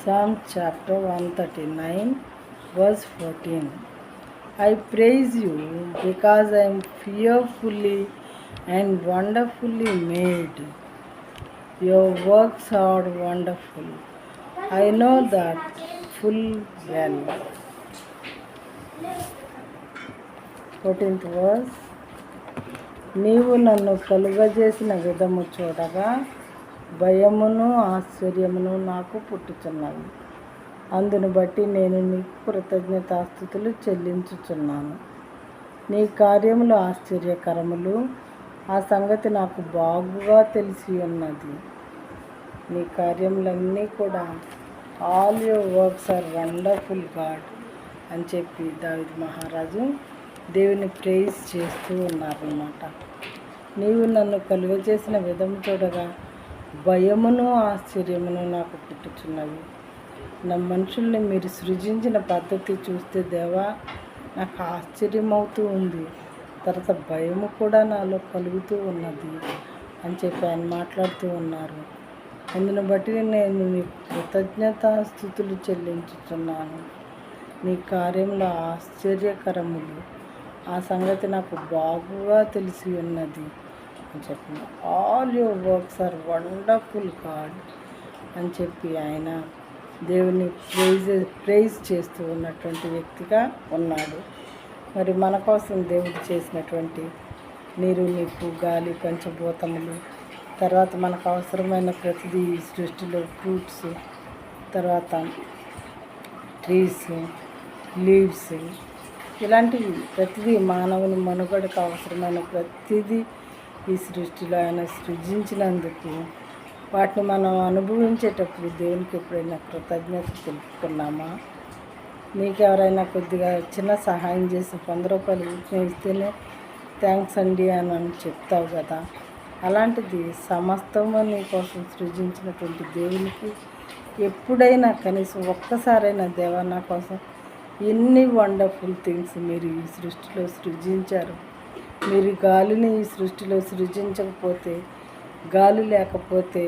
Psalm chapter 139, verse 14. I praise you because I am fearfully and wonderfully made. Your works are wonderful. I know that full well. 14th verse. నీవు నన్ను కలుగజేసిన విధము చూడగా భయమును ఆశ్చర్యమును నాకు పుట్టుచున్నవి. అందును బట్టి నేను నీకు కృతజ్ఞతాస్తుతులు చెల్లించుచున్నాను. నీ కార్యములు ఆశ్చర్యకరములు, ఆ సంగతి నాకు బాగుగా తెలిసి ఉన్నది. నీ కార్యములన్నీ కూడా all your works are wonderful God అని చెప్పి దావీదు మహారాజు దేవుని ప్రైజ్ చేస్తూ ఉన్నారన్నమాట. నీవు నన్ను కలుగజేసిన విధము చూడగా భయమును ఆశ్చర్యమును నాకు పుట్టుచున్నవి. నా మనుషుల్ని మీరు సృజించిన పద్ధతి చూస్తే దేవా నాకు ఆశ్చర్యమవుతూ ఉంది, తర్వాత భయము కూడా నాలో కలుగుతూ ఉన్నది అని చెప్పి ఆయన మాట్లాడుతూ ఉన్నారు. అందును బట్టి నేను నీ కృతజ్ఞతాస్తుతులు చెల్లించుచున్నాను. నీ కార్యములు ఆశ్చర్యకరములు, ఆ సంగతి నాకు బాగుగా తెలిసి ఉన్నది అని చెప్పింది. All your works are wonderful God అని చెప్పి ఆయన దేవుని ప్రైజ్ చేస్తూ ఉన్నటువంటి వ్యక్తిగా ఉన్నాడు. మరి మన కోసం దేవుడు చేసినటువంటి నీరు, నిప్పు, గాలి, పంచభూతములు, తర్వాత మనకు అవసరమైన ప్రతిదీ ఈ సృష్టిలో ఫ్రూట్స్, తర్వాత ట్రీస్, లీవ్స్, ఇలాంటివి ప్రతిదీ మానవుని మనుగడకు అవసరమైన ప్రతిదీ ఈ సృష్టిలో ఆయన సృజించినందుకు వాటిని మనం అనుభవించేటప్పుడు దేవునికి ఎప్పుడైనా కృతజ్ఞత తెలుపుకున్నామా? నీకు ఎవరైనా కొద్దిగా చిన్న సహాయం చేసి 100 రూపాయలు ఇస్తేనే థ్యాంక్స్ అండి అని చెప్తావు కదా. అలాంటిది సమస్తము నీ కోసం సృజించినటువంటి దేవునికి ఎప్పుడైనా కనీసం ఒక్కసారైనా దేవా నా కోసం ఎన్ని వండర్ఫుల్ థింగ్స్ మీరు ఈ సృష్టిలో సృజించారు. మీరు గాలిని ఈ సృష్టిలో సృజించకపోతే, గాలి లేకపోతే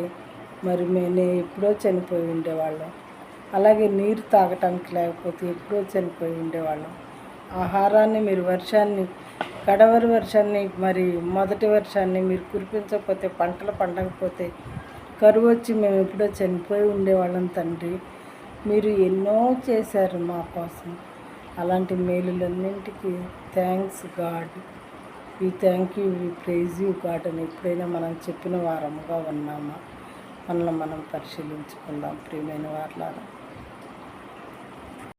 మరి నేను ఎప్పుడో చనిపోయి ఉండేవాళ్ళం. అలాగే నీరు తాగటానికి లేకపోతే ఎప్పుడో చనిపోయి ఉండేవాళ్ళం. ఆహారాన్ని మీరు వర్షాన్ని, కడవరి వర్షాన్ని, మరి మొదటి వర్షాన్ని మీరు కురిపించకపోతే, పంటలు పండకపోతే కరువు వచ్చి మేము ఎప్పుడో చనిపోయి ఉండేవాళ్ళం. తండ్రి, మీరు ఎన్నో చేశారు మా కోసం. అలాంటి మేలులన్నింటికి thanks God, we thank you, we praise you God అని ఎప్పుడైనా మనం చెప్పిన వారముగా ఉన్నామా? మనల్ని మనం పరిశీలించుకుందాం ప్రియమైన వారలారా.